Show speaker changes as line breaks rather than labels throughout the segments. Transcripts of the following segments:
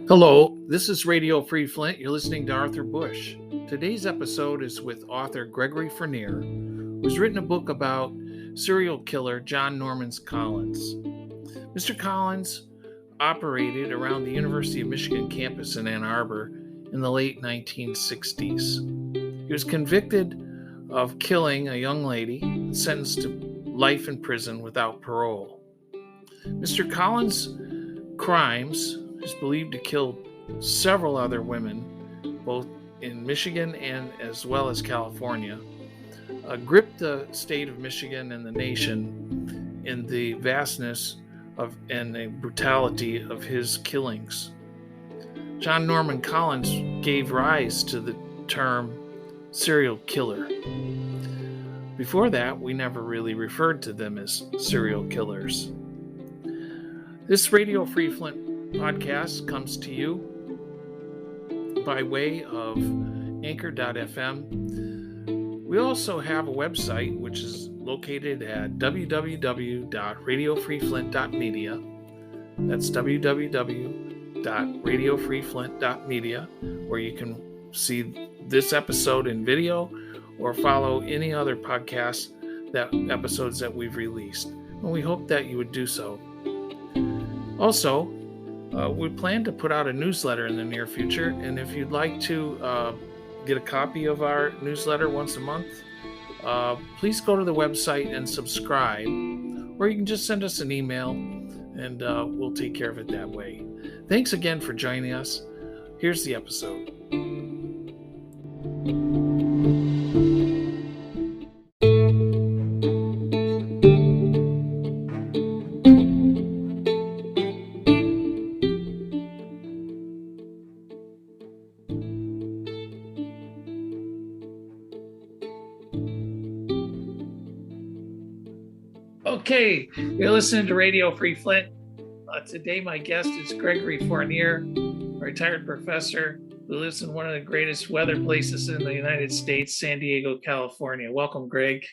Hello, this is Radio Free Flint. You're listening to Arthur Busch. Today's episode is with author Gregory Fournier, who's written a book about serial killer John Norman Collins. Mr. Collins operated around the University of Michigan campus in Ann Arbor in the late 1960s. He was convicted of killing a young lady and sentenced to life in prison without parole. Mr. Collins' crimes is believed to kill several other women, both in Michigan and as well as California, gripped the state of Michigan and the nation in the vastness of and the brutality of his killings. John Norman Collins gave rise to the term serial killer. Before that, we never really referred to them as serial killers. This Radio Free Flint podcast comes to you by way of anchor.fm. We also have a website which is located at www.radiofreeflint.media. That's www.radiofreeflint.media, where you can see this episode in video or follow any other podcasts episodes that we've released. And we hope that you would do so. Also, we plan to put out a newsletter in the near future, and if you'd like to get a copy of our newsletter once a month, please go to the website and subscribe, or you can just send us an email, and we'll take care of it that way. Thanks again for joining us. Here's the episode. Okay, you're listening to Radio Free Flint. Today my guest is Gregory Fournier, a retired professor who lives in one of the greatest weather places in the United States, San Diego, California. Welcome, Greg.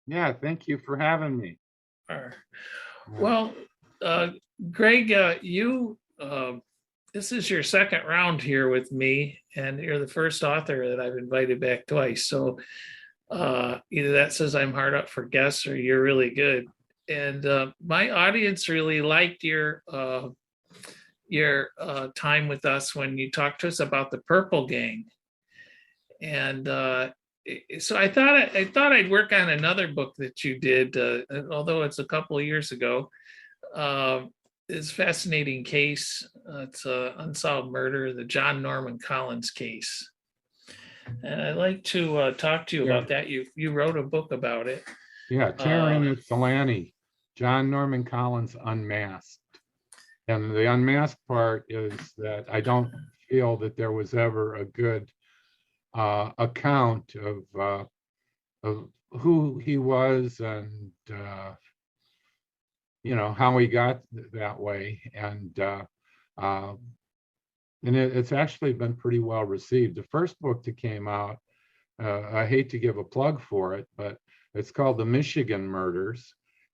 Yeah, thank you for having me.
Well, Greg, this is your second round here with me, and you're the first author that I've invited back twice. So either that says I'm hard up for guests or you're really good. And my audience really liked your time with us when you talked to us about the Purple Gang, and so I thought I'd work on another book that you did, although it's a couple of years ago. It's a fascinating case. It's an unsolved murder, the John Norman Collins case, and I'd like to talk to you about that. You wrote a book about it.
Yeah, Terrorized in Ypsilanti, John Norman Collins Unmasked. And the unmasked part is that I don't feel that there was ever a good account of who he was and how he got that way. And it's actually been pretty well received. The first book that came out, I hate to give a plug for it, but it's called The Michigan Murders.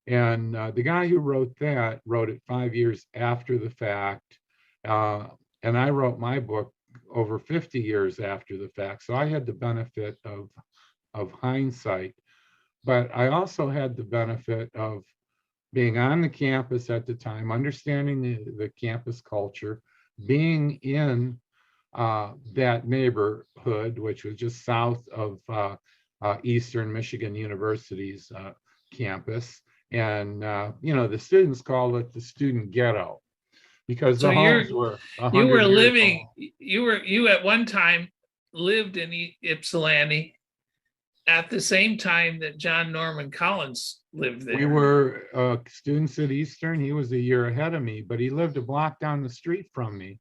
And the guy who wrote it 5 years after the fact. And I wrote my book over 50 years after the fact. So I had the benefit of hindsight. But I also had the benefit of being on the campus at the time, understanding the campus culture, being in that neighborhood, which was just south of Eastern Michigan University's campus. And the students called it the student ghetto because the homes were 100 years old.
You at one time lived in Ypsilanti at the same time that John Norman Collins lived there.
We were students at Eastern. He was a year ahead of me, but he lived a block down the street from me.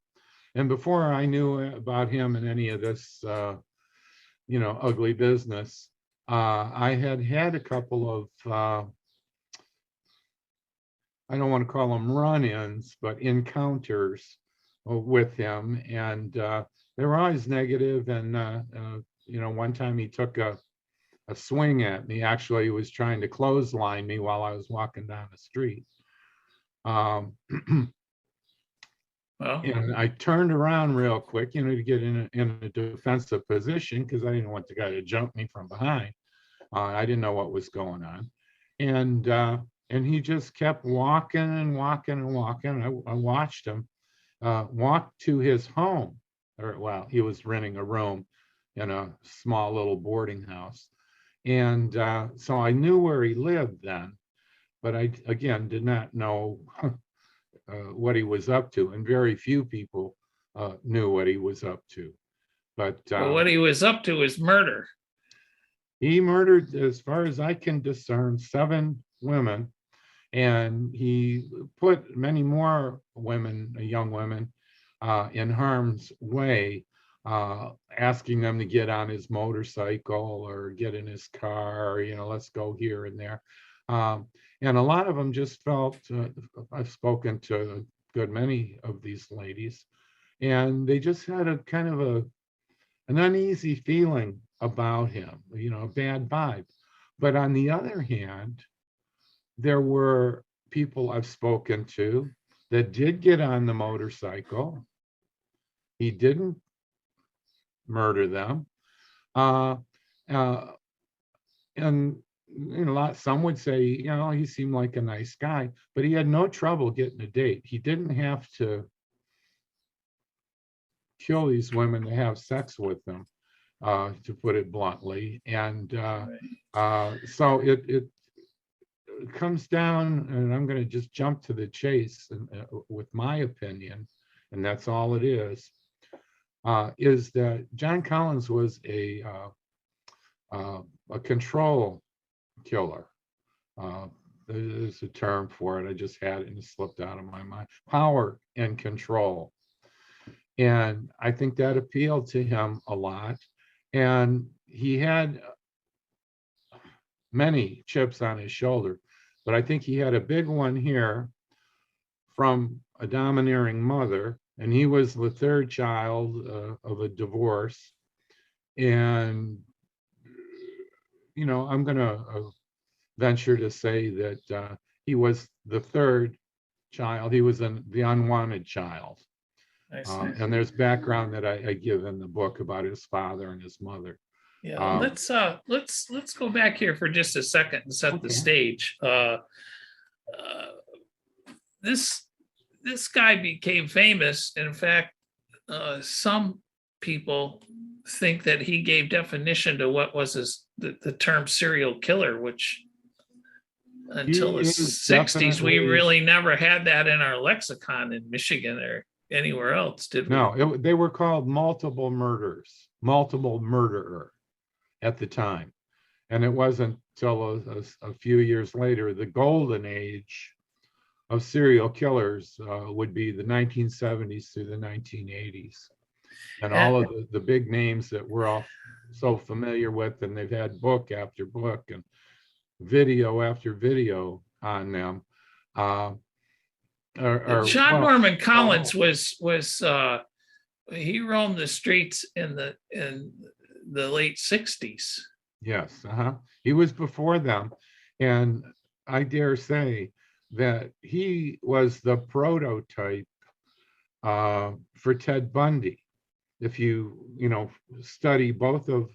And before I knew about him and any of this, ugly business, I had a couple of I don't want to call them run-ins, but encounters with him. And they were always negative. And, one time he took a swing at me. Actually, he was trying to clothesline me while I was walking down the street.
Well,
And I turned around real quick, to get in a defensive position because I didn't want the guy to jump me from behind. I didn't know what was going on, and he just kept walking and walking and walking. I watched him walk to his home, or well, he was renting a room in a small little boarding house, and so I knew where he lived then, but I again did not know what he was up to, and very few people knew what he was up to. But
what he was up to is murder.
he murdered, as far as I can discern, 7 women, and he put many more women, young women, in harm's way, asking them to get on his motorcycle or get in his car, or, let's go here and there. And a lot of them just felt, I've spoken to a good many of these ladies, and they just had a kind of an uneasy feeling about him, a bad vibe. But on the other hand, there were people I've spoken to that did get on the motorcycle. He didn't murder them. Uh, uh, and some would say, he seemed like a nice guy, but he had no trouble getting a date. He didn't have to kill these women to have sex with them, to put it bluntly. And so it comes down, and I'm going to just jump to the chase with my opinion, and that's all it is that John Collins was a control killer. There's a term for it. I just had it and it slipped out of my mind. Power and control. And I think that appealed to him a lot. And he had many chips on his shoulder, but I think he had a big one here from a domineering mother. And he was the 3rd child of a divorce. And, I'm going to venture to say that he was the 3rd child. He was the unwanted child. And there's background that I give in the book about his father and his mother.
Yeah, let's go back here for just a second and set the stage. This guy became famous. In fact, some people think that he gave definition to what was the term serial killer, which until the 60s, we really never had that in our lexicon in Michigan or anywhere else, did we?
No, they were called multiple murderer at the time. And it wasn't until a few years later, the golden age of serial killers would be the 1970s through the 1980s. And all of the big names that we're all so familiar with, and they've had book after book and video after video on them.
Norman Collins was he roamed the streets in the late 60s.
Yes, he was before them, and I dare say that he was the prototype for Ted Bundy. If you study both of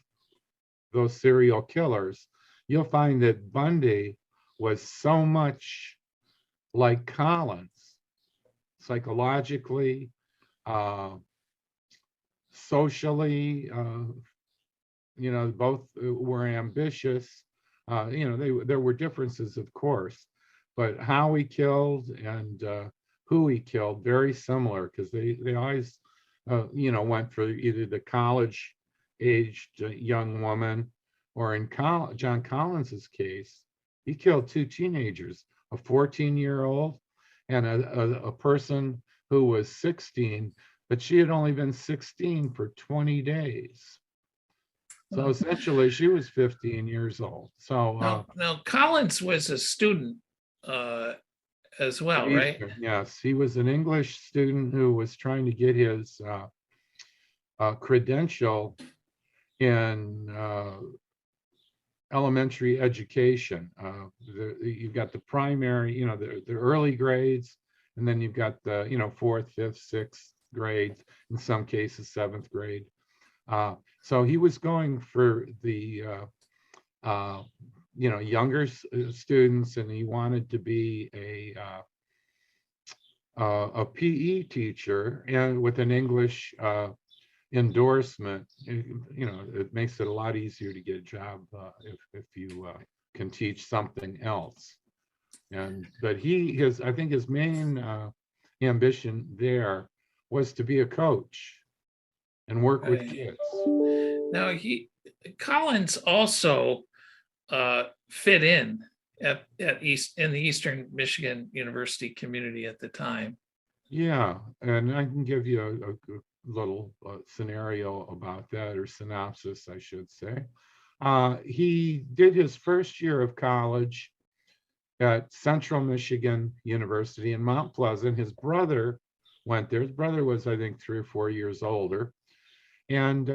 those serial killers, you'll find that Bundy was so much like Collins, psychologically, socially. Both were ambitious. There were differences, of course, but how he killed and who he killed, very similar, because they always, went for either the college-aged young woman, or in John Collins's case, he killed 2 teenagers, a 14-year-old and a person who was 16, but she had only been 16 for 20 days. So essentially, she was 15 years old. So
now Collins was a student as well, right?
Yes, he was an English student who was trying to get his credential in elementary education. You've got the primary, the early grades, And then you've got the, fourth, fifth, sixth grades, in some cases, seventh grade. So he was going for the, younger students, and he wanted to be a PE teacher and with an English endorsement. It makes it a lot easier to get a job if you can teach something else. But I think his main ambition there was to be a coach and work with kids.
Now Collins also fit in in the Eastern Michigan University community at the time.
Yeah, and I can give you a little scenario about that, or synopsis, I should say. He did his first year of college at Central Michigan University in Mount Pleasant. His brother went there. His brother was, I think, 3 or 4 years older. And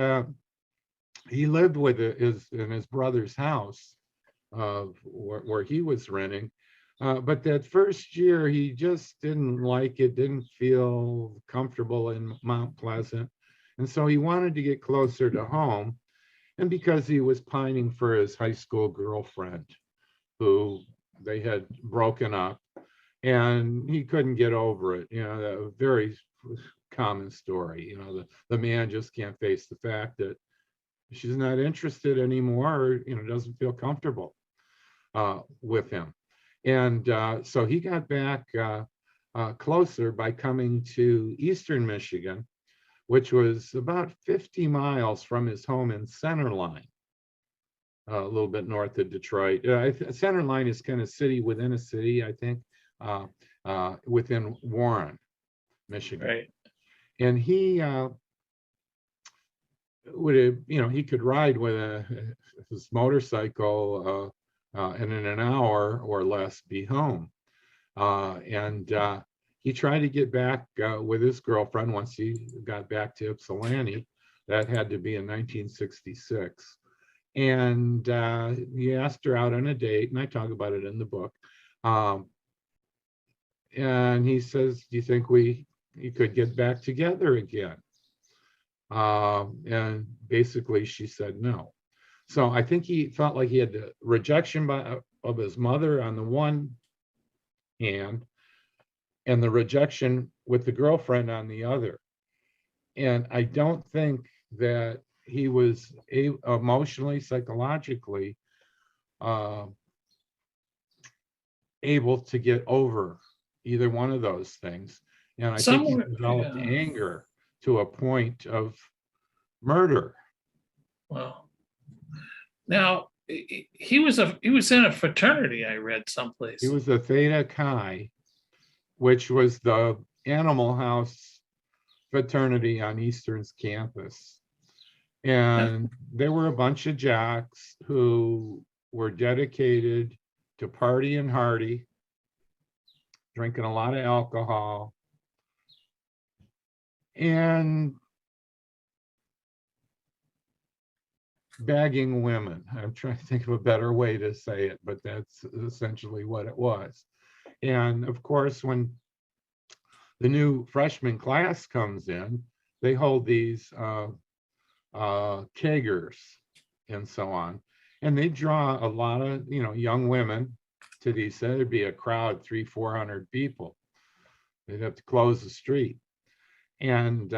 he lived in his brother's house where he was renting. But that first year, he just didn't like it, didn't feel comfortable in Mount Pleasant. And so he wanted to get closer to home. And because he was pining for his high school girlfriend, who they had broken up, and he couldn't get over it. A very common story. The man just can't face the fact that she's not interested anymore, or doesn't feel comfortable with him. And so he got back closer by coming to Eastern Michigan, which was about 50 miles from his home in Center Line, a little bit north of Detroit. Center Line is kind of city within a city, I think, within Warren, Michigan.
Right.
And he he could ride with his motorcycle and in an hour or less be home. And he tried to get back with his girlfriend once he got back to Ypsilanti. That had to be in 1966. And he asked her out on a date, and I talk about it in the book. And he says, "Do you think you could get back together again?" And basically she said no. So I think he felt like he had the rejection of his mother on the one hand, and the rejection with the girlfriend on the other. And I don't think that he was emotionally, psychologically able to get over either one of those things. And I think he developed anger to a point of murder.
Wow. Now, he was in a fraternity, I read someplace.
He was a Theta Chi, which was the Animal House fraternity on Eastern's campus. And there were a bunch of jocks who were dedicated to party and hardy, drinking a lot of alcohol, and bagging women. I'm trying to think of a better way to say it, but that's essentially what it was. And of course, when the new freshman class comes in, they hold these kegers and so on. And they draw a lot of, young women to these. There'd be a crowd, 300-400 people. They'd have to close the street. And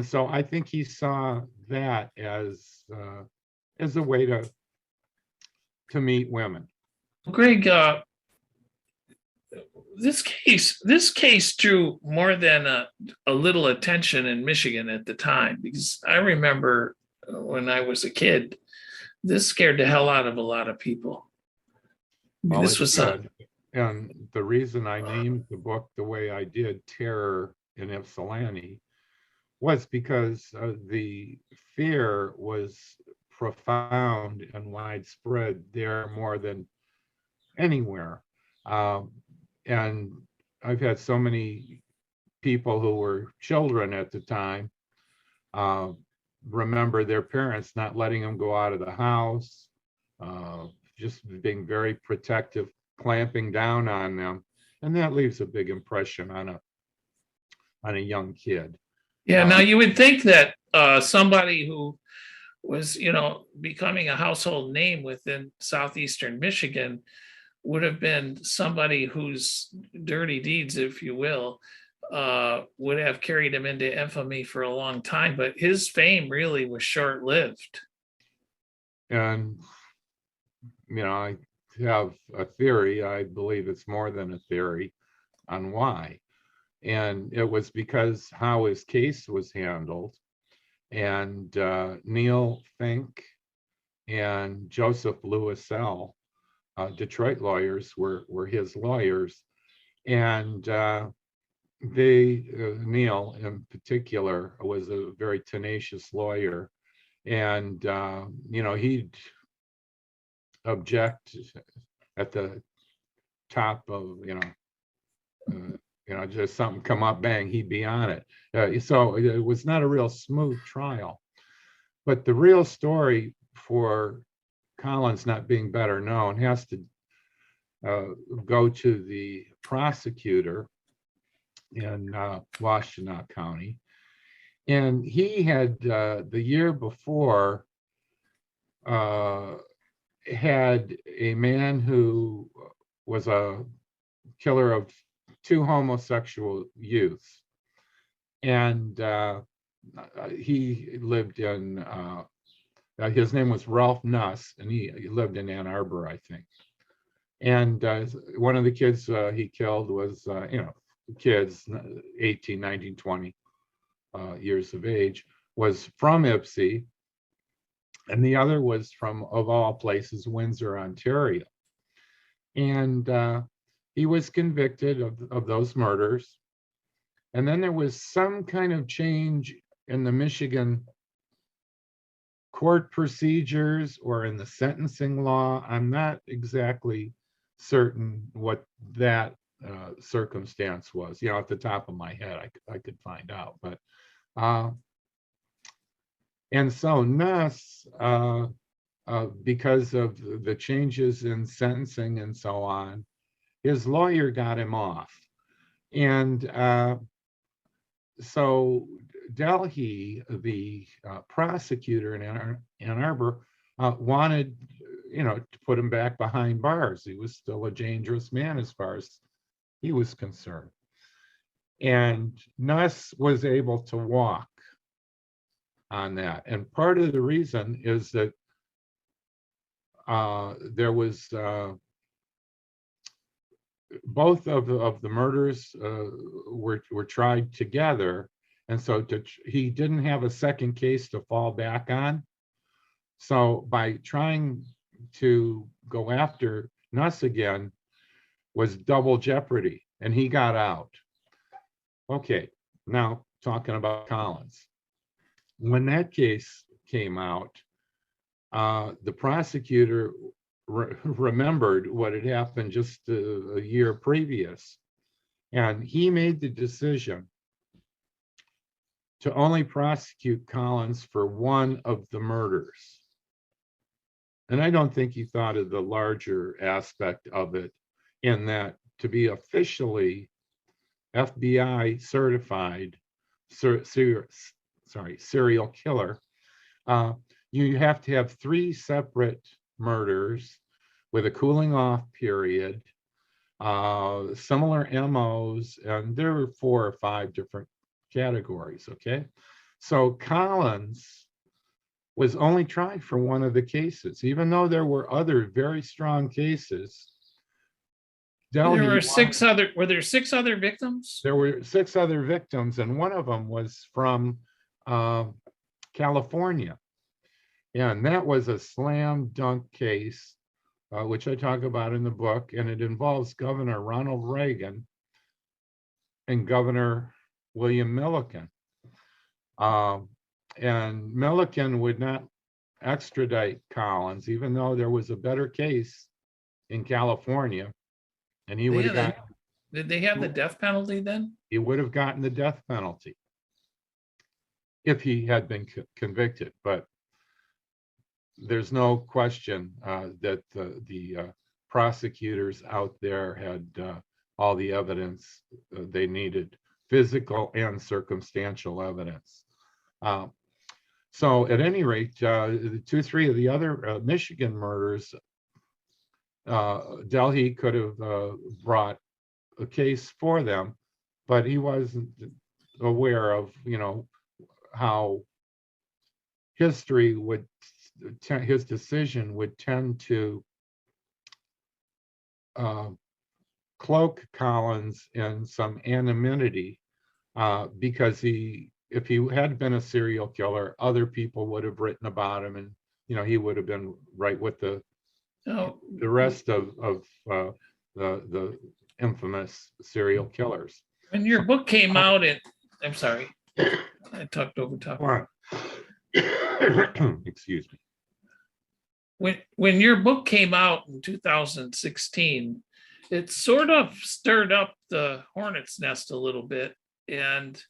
so I think he saw that as a way to meet women.
Greg, this case drew more than a little attention in Michigan at the time, because I remember when I was a kid, this scared the hell out of a lot of people.
Well,
this was
good. And the reason I named the book the way I did, Terror in Ypsilanti, was because the fear was profound and widespread there more than anywhere. And I've had so many people who were children at the time remember their parents not letting them go out of the house, just being very protective, clamping down on them. and that leaves a big impression on a young kid.
Yeah, now you would think that somebody who was, becoming a household name within southeastern Michigan would have been somebody whose dirty deeds, if you will, would have carried him into infamy for a long time. But his fame really was short-lived.
And, I have a theory. I believe it's more than a theory on why. And it was because how his case was handled. And Neil Fink and Joseph Louisel, Detroit lawyers, were his lawyers. And Neil in particular was a very tenacious lawyer. And, he'd object at the top of, just something come up, bang, he'd be on it. So it was not a real smooth trial. But the real story for Collins not being better known has to go to the prosecutor in Washtenaw County. And he had, the year before, had a man who was a killer of 2 homosexual youths. And he lived in, his name was Ralph Nuss, and he lived in Ann Arbor, I think. And one of the kids he killed was, kids, 18, 19, 20 years of age, was from Ypsi. And the other was from, of all places, Windsor, Ontario. And he was convicted of those murders. And then there was some kind of change in the Michigan court procedures or in the sentencing law. I'm not exactly certain what that circumstance was. At the top of my head, I could find out. But and so Nuss, because of the changes in sentencing and so on, his lawyer got him off. And so Delhi, the prosecutor in Ann Arbor, wanted, to put him back behind bars. He was still a dangerous man as far as he was concerned. And Nuss was able to walk on that. And part of the reason is that there was both of the murders were tried together, and so he didn't have a second case to fall back on. So by trying to go after Nuss again was double jeopardy, and he got out. Okay, now talking about Collins. When that case came out, the prosecutor remembered what had happened just a year previous, and he made the decision to only prosecute Collins for one of the murders. And I don't think he thought of the larger aspect of it, in that to be officially FBI certified serial killer, you have to have 3 separate murders with a cooling off period, similar MOs, and there were 4 or 5 different categories, okay? So Collins was only tried for one of the cases, even though there were other very strong cases.
Were there 6 other victims?
There were 6 other victims, and one of them was from California. And that was a slam dunk case, which I talk about in the book, and it involves Governor Ronald Reagan and Governor William Milliken. And Milliken would not extradite Collins, even though there was a better case in California, and he would have gotten.
Did they have the death penalty then?
He would have gotten the death penalty if he had been convicted, but there's no question that the prosecutors out there had all the evidence they needed, physical and circumstantial evidence. So at any rate, 2 or 3 of the other Michigan murders, Delhi could have brought a case for them, but he wasn't aware of, how history would, his decision would tend to cloak Collins in some anonymity, because if he had been a serial killer, other people would have written about him, and he would have been right with the rest of the infamous serial killers.
When your book came out, I'm sorry, I talked over top.
Excuse me.
When your book came out in 2016, it sort of stirred up the hornet's nest a little bit, and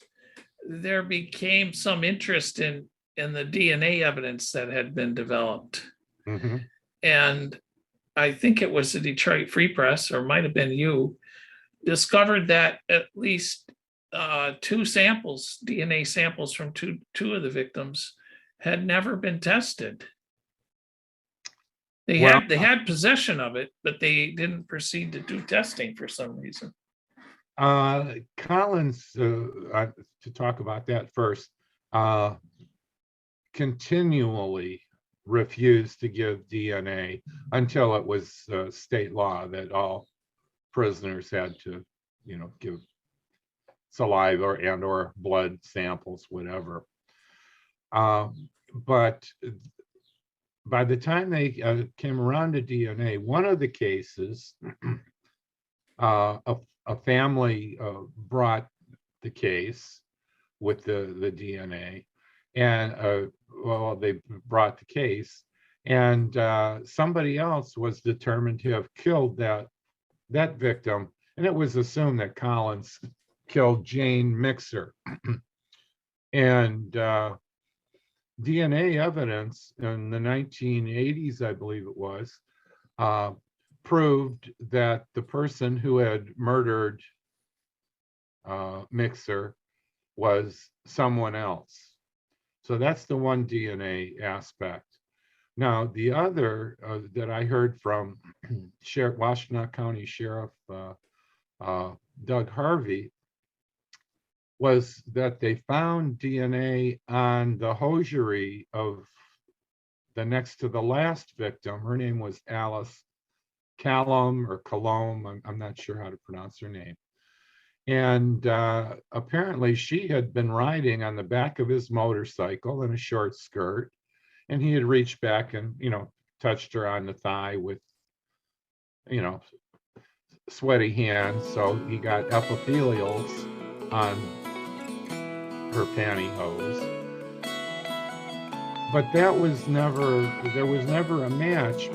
there became some interest in the DNA evidence that had been developed.
Mm-hmm.
And I think it was the Detroit Free Press, or might have been you, discovered that at least 2 samples, DNA samples from two of the victims, had never been tested. They had possession of it, but they didn't proceed to do testing for some reason.
Collins, to talk about that first, continually refused to give DNA until it was state law that all prisoners had to, give saliva or blood samples, whatever. But by the time they came around to DNA, one of the cases, a family brought the case with the DNA, and they brought the case, and somebody else was determined to have killed that victim, and it was assumed that Collins killed Jane Mixer. And DNA evidence in the 1980s, I believe it was, proved that the person who had murdered Mixer was someone else. So that's the one DNA aspect. Now, the other that I heard from Washtenaw County Sheriff Doug Harvey was that they found DNA on the hosiery of the next to the last victim. Her name was Alice Callum or Calome. I'm not sure how to pronounce her name. And apparently she had been riding on the back of his motorcycle in a short skirt, and he had reached back and, touched her on the thigh with, sweaty hands. So he got epithelials on her pantyhose. But there was never a match.